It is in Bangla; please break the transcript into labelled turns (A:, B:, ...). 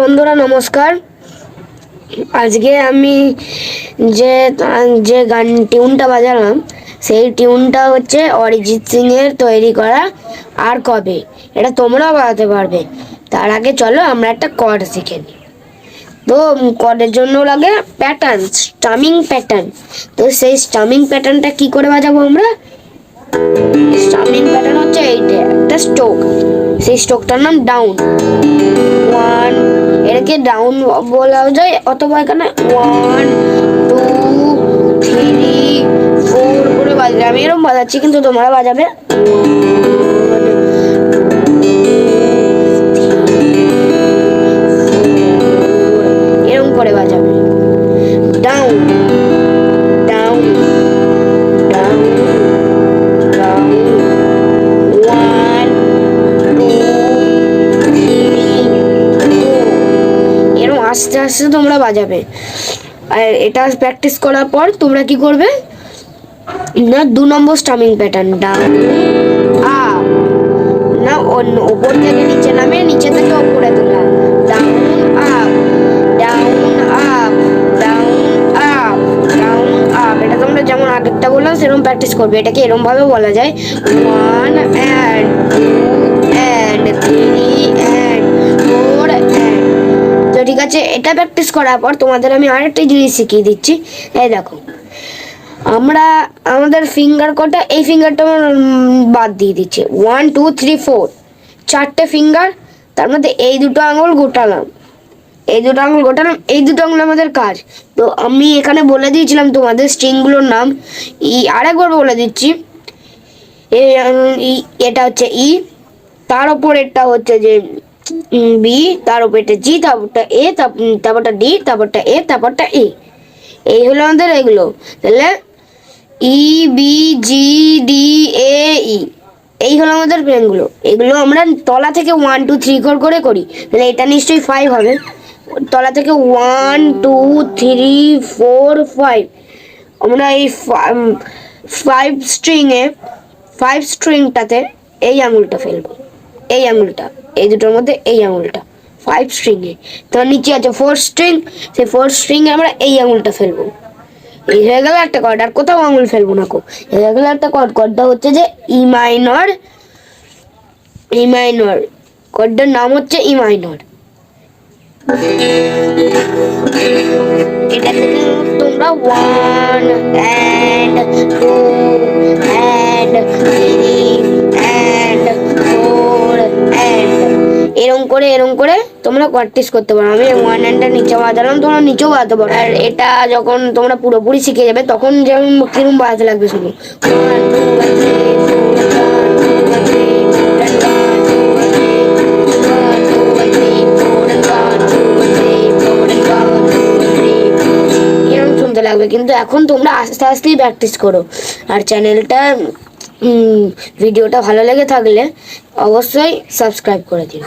A: বন্ধুরা নমস্কার। আজকে আমি যে টিউনটা বাজালাম সেই টিউনটা হচ্ছে অরিজিৎ সিং এর তৈরি করা আর কবে। এটা তোমরাও বাজাতে পারবে। তার আগে চলো আমরা একটা কর্ড শিখে নিই। তো কর্ডের জন্য লাগে প্যাটার্ন, স্টামিং প্যাটার্ন। তো সেই স্টামিং প্যাটার্নটা কি করে বাজাবো আমরা? স্টামিং প্যাটার্ন হচ্ছে এইটা, একটা স্ট্রোক। সেই স্ট্রোকটার নাম ডাউন। ওয়ান, এটাকে ডাউন বলা যায়, অথবা এখানে 1 2 3 4 করে বাজবে। আমি এরকম বাজাচ্ছি, কিন্তু তোমরা বাজাবে এরকম করে বাজাবে। ডাউন ডাউন ডাউন ডাউন, 1 2 3 4, এরকম আস্তে আস্তে তোমরা বাজাবে। আর এটা প্র্যাকটিস করার পর তোমরা কি করবে না, 2 নম্বর স্টামিং প্যাটার্ন, ডাউন আপ, না অন্য উপর থেকে নিচে নামে, নিচে থেকে উপরে তোলা, down up down up down up down up. এটা তোমরা যেমন আগেরটা বললাম সেরকম প্র্যাকটিস করবে। এটাকে এরকম ভাবে বলা যায় 1 and 2 and 3 and 4 and। তো ঠিক আছে, এটা প্র্যাকটিস করার পর তোমাদের আমি আরেকটা জিনিস শিখিয়ে দিচ্ছি। এই দেখো, আমরা আমাদের ফিঙ্গার কটা, এই ফিঙ্গারটা বাদ দিয়ে দিচ্ছি। 1 2 3 4, 4টে ফিঙ্গার। তার মধ্যে এই দুটো আঙুল গোটালাম, এই দুটো আঙুল গোটালাম, এই দুটো আঙুল আমাদের কাজ। তো আমি এখানে বলে দিয়েছিলাম তোমাদের স্ট্রিংগুলোর নাম। আরেকবার বলে দিচ্ছি। এটা হচ্ছে ই, তার ওপর এটা হচ্ছে যে বি, তার উপর এটা জি, তারপরটা এ, তারপরটা ডি, তারপরটা এ, তারপরটা এ। এই হলো আমাদের এগুলো। তাহলে E B G D A ই, এই হলো আমাদের প্লেনগুলো। এগুলো আমরা তলা থেকে 1 2 3 করে করি। তাহলে এটা নিশ্চয়ই 5 হবে। তলা থেকে 1 2 3 4 5। আমরা এই 5 স্ট্রিংটাতে এই আঙুলটা ফেলবো, এই আঙুলটা, এই দুটোর মধ্যে এই আঙুলটা 5 স্ট্রিংয়ে। তো নিচে আছে 4 স্ট্রিং, সেই 4 স্ট্রিংয়ে আমরা এই আঙুলটা ফেলবো। এই হয়ে গেল একটা কর্ড, আর কোথাও আঙুল ফেলবো না। এই হয়ে গেল একটা কর্ড। কর্ডটা হচ্ছে যে ই মাইনর। ই মাইনর কর্ডের নাম হচ্ছে ই মাইনর। এটা থেকে তোমরা 1 and 2 and 3 and 4 and এরকম করে তোমরা প্র্যাকটিস করতে পারো। আমি 1 and নিচে বাজালাম, তোমরা নিচেও বাজাতে পারো। আর এটা যখন তোমরা পুরোপুরি শিখে যাবে তখন যেমন কিরকম বাজাতে লাগবে শুধু 1 2 3 শুনতে লাগবে। কিন্তু এখন তোমরা আস্তে আস্তেই প্র্যাকটিস করো। আর চ্যানেলটা ভিডিওটা ভালো লেগে থাকলে অবশ্যই সাবস্ক্রাইব করে দিও।